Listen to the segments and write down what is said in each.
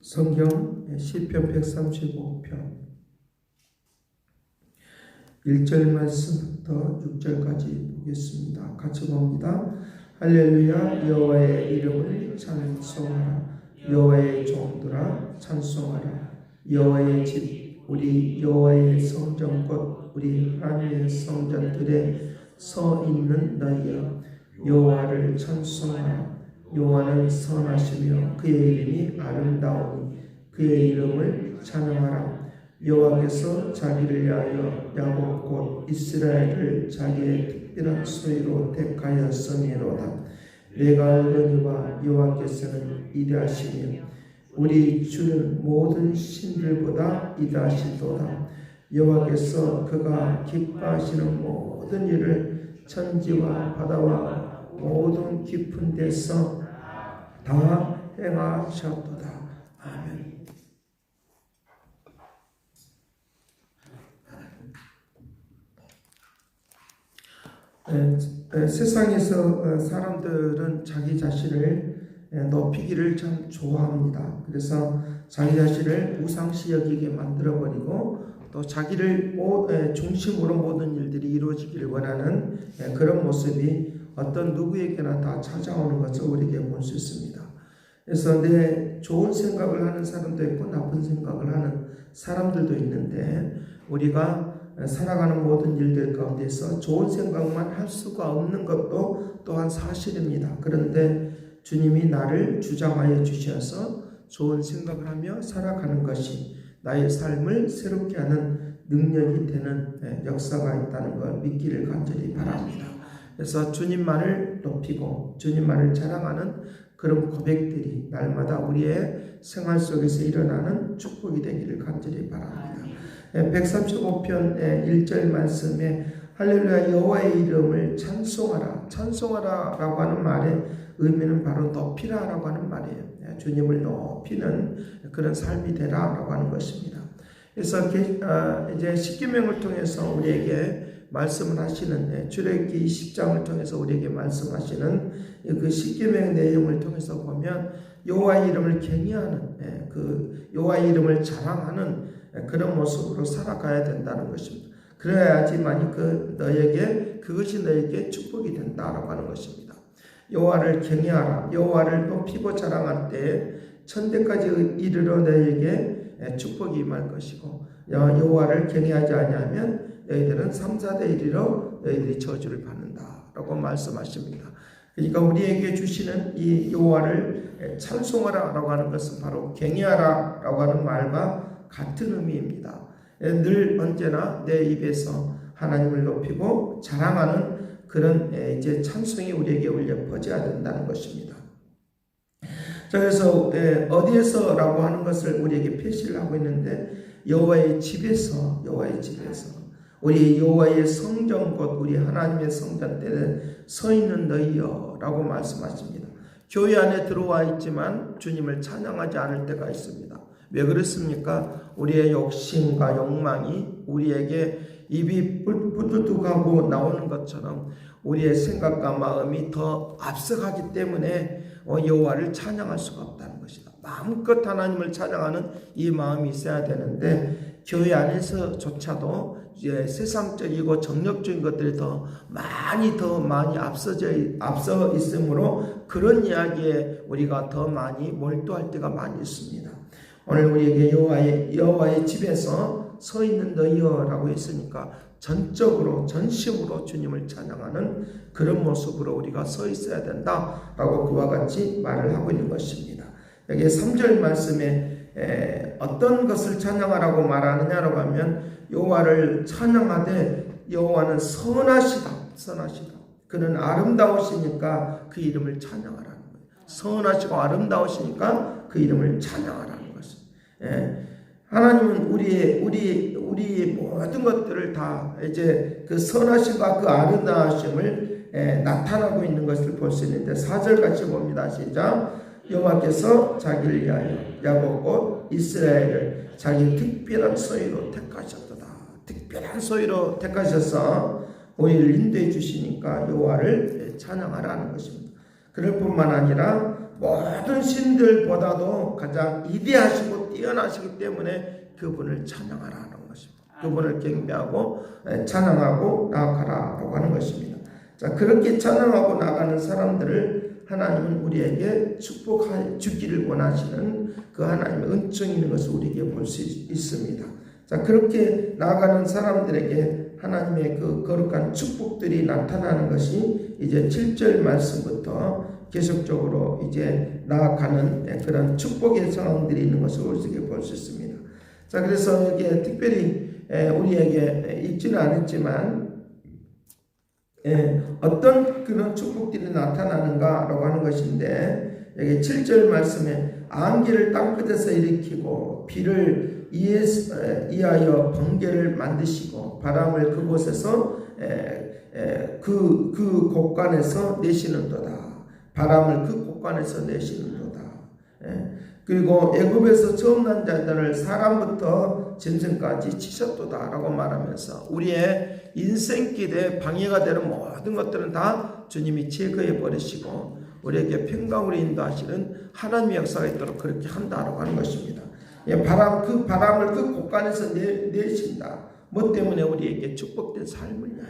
성경 시편 135편 1절 말씀부터 6절까지 보겠습니다. 같이 봅니다. 할렐루야. 여호와의 이름을 찬송하라. 여호와의 종들아 찬송하라. 여호와의 집 우리 여호와의 성전 곧 우리 하나님의 성전들에 서 있는 너희여 여호와를 찬송하라. 여호와는 선하시며 그의 이름이 아름다우니 그의 이름을 찬양하라. 여호와께서 자기를 위하여 야곱 곧 이스라엘을 자기의 특별한 소유로 택하였으므로다. 내가 알거니와 여호와께서는 이대하시며 우리 주는 모든 신들보다 이대하시도다. 여호와께서 그가 기뻐하시는 모든 일을 천지와 바다와 모든 깊은 데서 다 행하셨도다. 아멘. 세상에서 사람들은 자기 자신을 높이기를 참 좋아합니다. 그래서 자기 자신을 우상시 여기게 만들어버리고 또 자기를 중심으로 모든 일들이 이루어지기를 원하는 그런 모습이 어떤 누구에게나 다 찾아오는 것을 우리에게 볼 수 있습니다. 그래서 내 좋은 생각을 하는 사람도 있고 나쁜 생각을 하는 사람들도 있는데 우리가 살아가는 모든 일들 가운데서 좋은 생각만 할 수가 없는 것도 또한 사실입니다. 그런데 주님이 나를 주장하여 주셔서 좋은 생각을 하며 살아가는 것이 나의 삶을 새롭게 하는 능력이 되는 역사가 있다는 걸 믿기를 간절히 바랍니다. 그래서 주님만을 높이고 주님만을 자랑하는 그런 고백들이 날마다 우리의 생활 속에서 일어나는 축복이 되기를 간절히 바랍니다. 135편 1절 말씀에 할렐루야 여호와의 이름을 찬송하라. 찬송하라 라고 하는 말의 의미는 바로 높이라 라고 하는 말이에요. 주님을 높이는 그런 삶이 되라 라고 하는 것입니다. 그래서 이제 십계명을 통해서 우리에게 말씀을 하시는 출애굽기 20장을 통해서 우리에게 말씀하시는 그 십계명의 내용을 통해서 보면 여호와의 이름을 경외하는 그 여호와의 이름을 자랑하는 그런 모습으로 살아가야 된다는 것입니다. 그래야지만이 그것이 너에게 축복이 된다라고 하는 것입니다. 여호와를 경외하라. 여호와를 높이고 자랑할 때 천대까지 이르러 너에게 축복이 임할 것이고 여호와를 경외하지 아니하면 너희들은 3, 4대 이르러 너희들이 저주를 받는다라고 말씀하십니다. 그러니까 우리에게 주시는 이 여호와를 찬송하라라고 하는 것은 바로 경외하라라고 하는 말과 같은 의미입니다. 늘 언제나 내 입에서 하나님을 높이고 자랑하는 그런 이제 찬송이 우리에게 울려 퍼져야 된다는 것입니다. 자, 그래서 어디에서라고 하는 것을 우리에게 표시를 하고 있는데 여호와의 집에서 우리 여호와의 성전 곧 우리 하나님의 성전 때에 서 있는 너희여라고 말씀하십니다. 교회 안에 들어와 있지만 주님을 찬양하지 않을 때가 있습니다. 왜 그렇습니까? 우리의 욕심과 욕망이 우리에게 입이 뿌듯하고 나오는 것처럼 우리의 생각과 마음이 더 앞서가기 때문에 여호와를 찬양할 수가 없다는 것이다. 마음껏 하나님을 찬양하는 이 마음이 있어야 되는데 교회 안에서조차도 이제 세상적이고 정력적인 것들이 더 많이 앞서 있으므로 그런 이야기에 우리가 더 많이 몰두할 때가 많이 있습니다. 오늘 우리에게 여호와의 집에서 서 있는 너희여라고 했으니까 전심으로 주님을 찬양하는 그런 모습으로 우리가 서 있어야 된다라고 그와 같이 말을 하고 있는 것입니다. 여기 3절 말씀에 어떤 것을 찬양하라고 말하느냐라고 하면 여호와를 찬양하되 여호와는 선하시다. 그는 아름다우시니까 그 이름을 찬양하라는 거예요. 선하시고 아름다우시니까 그 이름을 찬양하라는 것입니다. 하나님은 우리 모든 것들을 다 이제 그 선하심과 그 아름다우심을 나타나고 있는 것을 볼 수 있는데 4절 같이 봅니다. 시작. 여호와께서 자기를 위하여 야곱 곧 이스라엘을 자기 특별한 소유로 택하셨도다. 특별한 소유로 택하셔서 우리를 인도해 주시니까 여호와를 찬양하라는 것입니다. 그럴 뿐만 아니라 모든 신들보다도 가장 위대하시고 뛰어나시기 때문에 그분을 찬양하라는 것입니다. 그분을 경배하고 찬양하고 나아가라라고 하는 것입니다. 자, 그렇게 찬양하고 나가는 사람들을 하나님은 우리에게 축복해 주기를 원하시는 그 하나님의 은총이 있는 것을 우리에게 볼 수 있습니다. 자, 그렇게 나아가는 사람들에게 하나님의 그 거룩한 축복들이 나타나는 것이 이제 7절 말씀부터 계속적으로 이제 나아가는 그런 축복의 상황들이 있는 것을 우리에게 볼 수 있습니다. 자, 그래서 여기에 특별히 우리에게 있지는 않았지만 어떤 그런 축복들이 나타나는가라고 하는 것인데, 여기 7절 말씀에 안개를 땅끝에서 일으키고 비를 이하여 번개를 만드시고 바람을 그곳에서 그 곳간에서 내시는도다. 바람을 그 곳간에서 내시는도다. 그리고 애굽에서 처음 난 자들을 사람부터 짐승까지 치셨도다 라고 말하면서 우리의 인생길에 방해가 되는 모든 것들은 다 주님이 제거해 버리시고 우리에게 평강으로 인도하시는 하나님의 역사가 있도록 그렇게 한다라고 하는 것입니다. 그 바람을 그 곳간에서 내신다. 뭐 때문에 우리에게 축복된 삶을 위하여,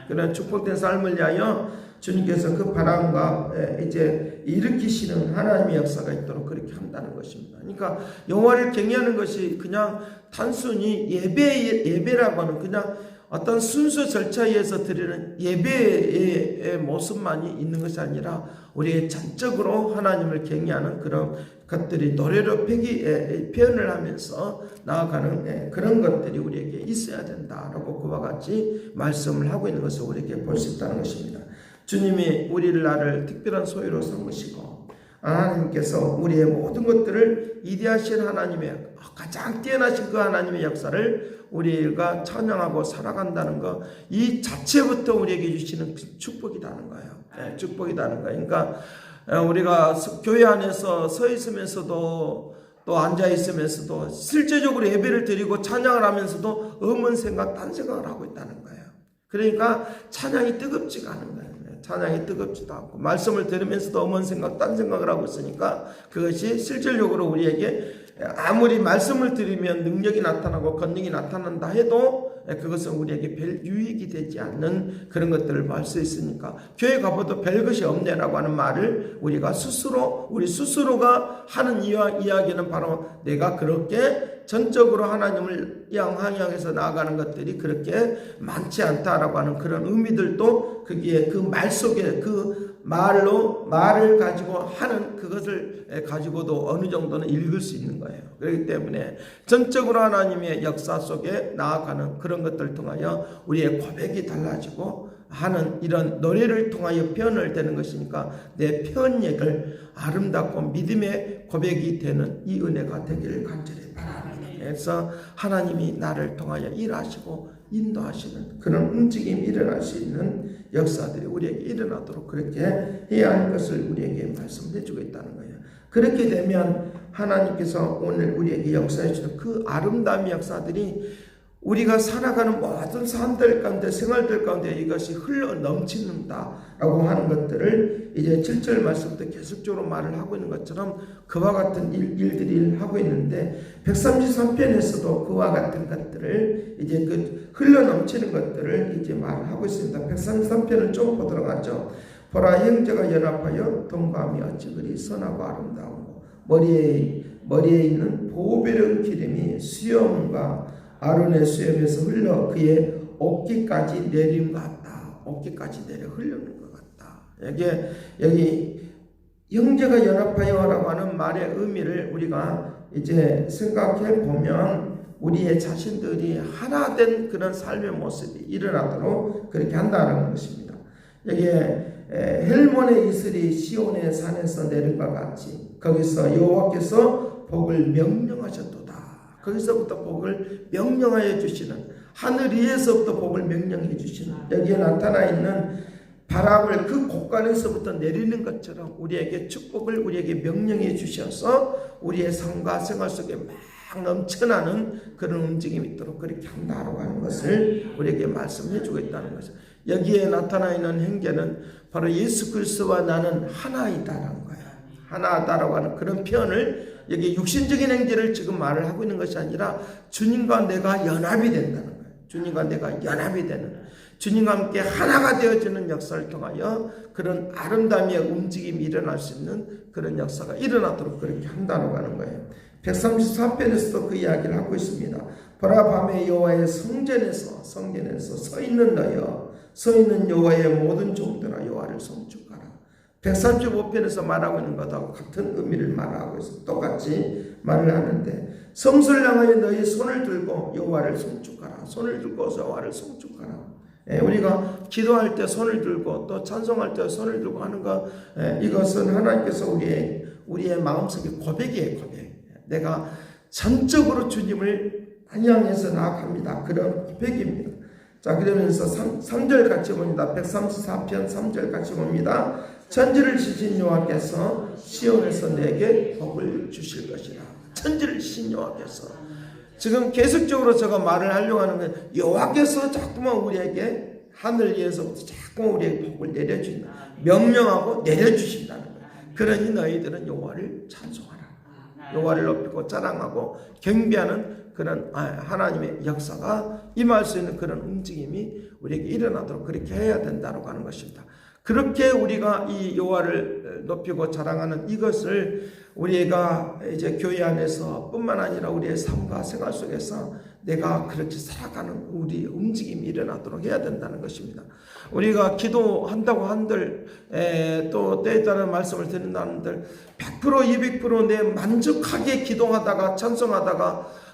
그런 축복된 삶을 위하여 주님께서 그 바람과 이제 일으키시는 하나님의 역사가 있도록 그렇게 한다는 것입니다. 그러니까 여호와를 경외하는 것이 그냥 단순히 예배라고 하는 그냥 어떤 순수 절차에 의해서 드리는 예배의 모습만이 있는 것이 아니라 우리의 전적으로 하나님을 경외하는 그런 것들이 노래로 표현을 하면서 나아가는 그런 것들이 우리에게 있어야 된다라고 그와 같이 말씀을 하고 있는 것을 우리에게 볼 수 있다는 것입니다. 주님이 나를 특별한 소유로 삼으시고 하나님께서 우리의 모든 것들을 위대하신 하나님의 가장 뛰어나신 그 하나님의 역사를 우리가 찬양하고 살아간다는 것, 이 자체부터 우리에게 주시는 축복이라는 거예요. 축복이라는 거예요. 그러니까 우리가 교회 안에서 서 있으면서도 또 앉아 있으면서도 실제적으로 예배를 드리고 찬양을 하면서도 엄한 생각, 딴 생각을 하고 있다는 거예요. 그러니까 찬양이 뜨겁지가 않은 거예요. 찬양이 뜨겁지도 않고 말씀을 들으면서도 엄한 생각, 딴 생각을 하고 있으니까 그것이 실질적으로 우리에게 아무리 말씀을 들으면 능력이 나타나고 권능이 나타난다 해도 그것은 우리에게 별 유익이 되지 않는 그런 것들을 볼 수 있으니까 교회 가봐도 별것이 없네라고 하는 말을 우리 스스로가 하는 이야기는 바로 내가 그렇게 전적으로 하나님을 향해서 나아가는 것들이 그렇게 많지 않다라고 하는 그런 의미들도 거기에 그 말 속에 그 말을 가지고 하는 그것을 가지고도 어느 정도는 읽을 수 있는 거예요. 그렇기 때문에 전적으로 하나님의 역사 속에 나아가는 그런 것들을 통하여 우리의 고백이 달라지고 하는 이런 노래를 통하여 표현을 되는 것이니까 내 표현력을 아름답고 믿음의 고백이 되는 이 은혜가 되기를 간절히 바랍니다. 그래서 하나님이 나를 통하여 일하시고 인도하시는 그런 움직임이 일어날 수 있는 역사들이 우리에게 일어나도록 그렇게 해야 하는 것을 우리에게 말씀해 주고 있다는 거예요. 그렇게 되면 하나님께서 오늘 우리에게 역사해 주는 그 아름다운 역사들이 우리가 살아가는 모든 삶들 가운데 생활들 가운데 이것이 흘러 넘치는다라고 하는 것들을 이제 7절 말씀부터 계속적으로 말을 하고 있는 것처럼 그와 같은 일들이 하고 있는데 133편에서도 그와 같은 것들을 이제 그 흘러 넘치는 것들을 이제 말을 하고 있습니다. 133편을 좀 보도록 하죠. 보라, 형제가 연합하여 동감이 어찌 그리 선하고 아름다우고 머리에 있는 보배로운 기름이 수염과 아론의 수염에서 흘러 그의 어깨까지 내린 것 같다. 어깨까지 내려 흐르는 것 같다. 여기 형제가 연합하여라고 하는 말의 의미를 우리가 이제 생각해 보면 우리의 자신들이 하나 된 그런 삶의 모습이 일어나도록 그렇게 한다는 것입니다. 여기에 헬몬의 이슬이 시온의 산에서 내린 것 같이 거기서 여호와께서 복을 명령하셨도다. 거기서부터 복을 명령하여 주시는, 하늘 위에서부터 복을 명령해 주시는, 여기에 나타나 있는 바람을 그 곳간에서부터 내리는 것처럼 우리에게 축복을 우리에게 명령해 주셔서 우리의 삶과 생활 속에 막 넘쳐나는 그런 움직임이 있도록 그렇게 한다고 하는 것을 우리에게 말씀해 주고 있다는 것이죠. 여기에 나타나 있는 행계는 바로 예수 그리스도와 나는 하나이다라는 거예요. 하나다라고 하는 그런 표현을 여기 육신적인 행제를 지금 말을 하고 있는 것이 아니라 주님과 내가 연합이 된다는 거예요. 주님과 내가 연합이 되는, 주님과 함께 하나가 되어지는 역사를 통하여 그런 아름다움의 움직임이 일어날 수 있는 그런 역사가 일어나도록 그렇게 한다고 하는 거예요. 133편에서도 그 이야기를 하고 있습니다. 보라, 밤에 여호와의 성전에서 서 있는 너여, 서 있는 여호와의 모든 종들아 여호와를 송축하라. 135편에서 말하고 있는 것하고 같은 의미를 말하고 있어. 똑같이 말을 하는데, 성소를 향하여 너희 손을 들고 여호와를 송축하라. 손을 들고 여호와를 송축하라. 우리가 기도할 때 손을 들고 또 찬송할 때 손을 들고 하는 것, 이것은 하나님께서 우리의 마음속의 고백이에요. 고백. 내가 전적으로 주님을 향해서 나아갑니다. 그런 고백입니다. 자, 그러면서 3절 같이 봅니다. 134편 3절 같이 봅니다. 천지를 지신 여호와께서 시온에서 내게 복을 주실 것이라. 천지를 지신 여호와께서, 지금 계속적으로 제가 말을 하려고 하는 건 여호와께서 자꾸만 우리에게 하늘 위에서부터 자꾸만 우리에게 복을 내려주신다, 명령하고 내려주신다는 거예요. 그러니 너희들은 여호와를 찬송하라. 여호와를 높이고 자랑하고 경배하는 그런 하나님의 역사가 임할 수 있는 그런 움직임이 우리에게 일어나도록 그렇게 해야 된다고 하는 것입니다. 그렇게 우리가 이 여호와를 높이고 자랑하는 이것을 우리가 이제 교회 안에서 뿐만 아니라 우리의 삶과 생활 속에서 내가 그렇게 살아가는 우리 움직임이 일어나도록 해야 된다는 것입니다. 우리가 기도한다고 한들 또 때에 따른 말씀을 드린다는들 100% 200% 내 만족하게 기도하다가 찬송하다가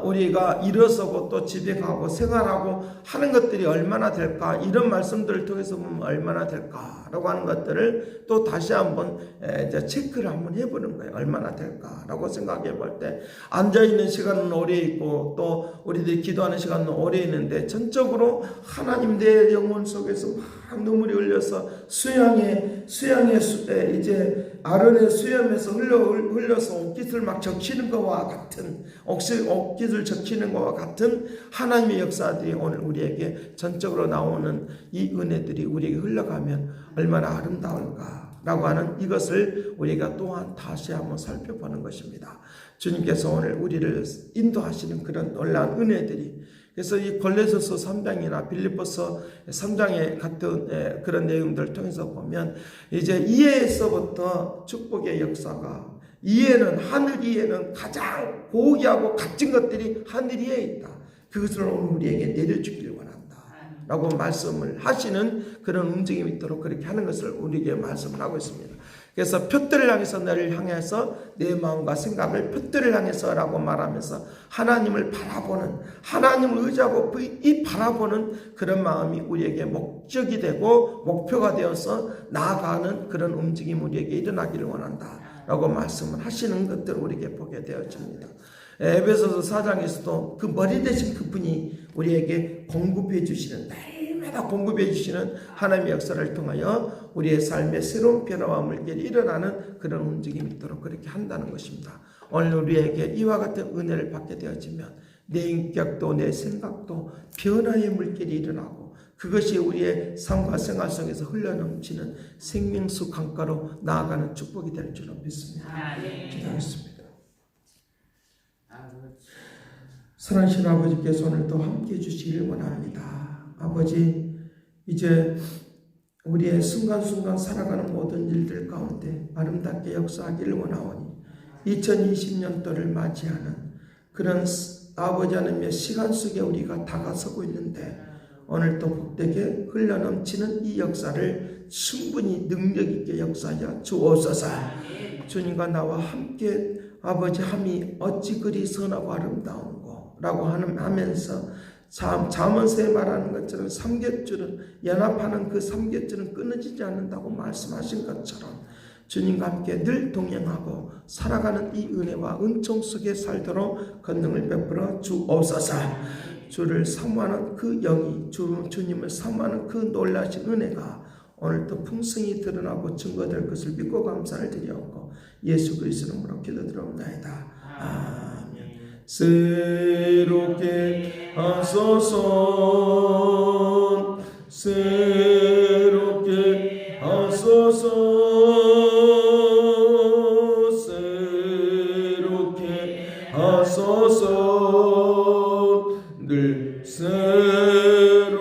우리가 일어서고 또 집에 가고 생활하고 하는 것들이 얼마나 될까, 이런 말씀들을 통해서 보면 얼마나 될까라고 하는 것들을 또 다시 한번 이제 체크를 한번 해보는 거예요. 얼마나 될까라고 생각해 볼 때, 앉아있는 시간은 오래 있고 또 우리들이 기도하는 시간은 오래 있는데 전적으로 하나님 내 영혼 속에서 막 눈물이 흘려서 수양에 이제 아론의 수염에서 흘려서 옷깃을 막 적시는 것과 같은, 옷깃을 적시는 것과 같은 하나님의 역사들이 오늘 우리에게 전적으로 나오는 이 은혜들이 우리에게 흘러가면 얼마나 아름다울까라고 하는 이것을 우리가 또한 다시 한번 살펴보는 것입니다. 주님께서 오늘 우리를 인도하시는 그런 놀라운 은혜들이, 그래서 이 골로새서 3장이나 빌립보서 3장의 같은 그런 내용들을 통해서 보면 이제 이해에서부터 축복의 역사가, 이해는, 하늘 이해는 가장 고귀하고 값진 것들이 하늘 이해에 있다. 그것을 오늘 우리에게 내려주기를 원한다 라고 말씀을 하시는 그런 움직임이 있도록 그렇게 하는 것을 우리에게 말씀을 하고 있습니다. 그래서 표대를 향해서 너를 향해서 내 마음과 생각을 표대를 향해서 라고 말하면서 하나님을 바라보는, 하나님을 의지하고 이 바라보는 그런 마음이 우리에게 목적이 되고 목표가 되어서 나아가는 그런 움직임이 우리에게 일어나기를 원한다 라고 말씀을 하시는 것들을 우리에게 보게 되어집니다. 에베소서 4장에서도 그 머리 대신 그분이 우리에게 공급해 주시는, 날마다 공급해 주시는 하나님의 역사를 통하여 우리의 삶의 새로운 변화와 물결이 일어나는 그런 움직임이 있도록 그렇게 한다는 것입니다. 오늘 우리에게 이와 같은 은혜를 받게 되어지면 내 인격도 내 생각도 변화의 물결이 일어나고 그것이 우리의 삶과 생활 속에서 흘러넘치는 생명수 강가로 나아가는 축복이 될 줄로 믿습니다. 기도하겠습니다. 사랑하신 아버지께서 오늘도 함께해 주시길 원합니다. 아버지, 이제 우리의 순간순간 살아가는 모든 일들 가운데 아름답게 역사하기를 원하오니 2020년도를 맞이하는 그런 아버지 하나님의 시간 속에 우리가 다가서고 있는데 오늘도 복되게 흘러넘치는 이 역사를 충분히 능력있게 역사하여 주옵소서. 주님과 나와 함께 아버지 함이 어찌 그리 선하고 아름다운고 라고 하면서 잠언서에 말하는 것처럼 삼겹줄은 연합하는 그 삼겹줄은 끊어지지 않는다고 말씀하신 것처럼 주님과 함께 늘 동행하고 살아가는 이 은혜와 은총 속에 살도록 권능을 베풀어 주옵소서. 주를 사모하는 그 영이, 주님을 사모하는 그 놀라신 은혜가 오늘도 풍성히 드러나고 증거될 것을 믿고 감사를 드리옵고 예수 그리스도 이름으로 기도드리옵나이다. 아멘. 새롭게 하소서, 새롭게 하소서. 새롭게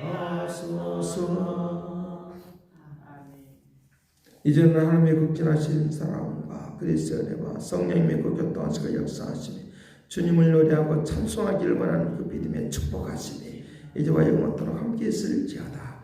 하소서. 이제는 하나님의 극진하신 사랑과 그리스도의 은혜와 성령님의 그 교통하시고 역사하시며 주님을 노래하고 찬송하기를 원하는 그 믿음의 축복하심이 이제와 영원토록 함께 있을지어다.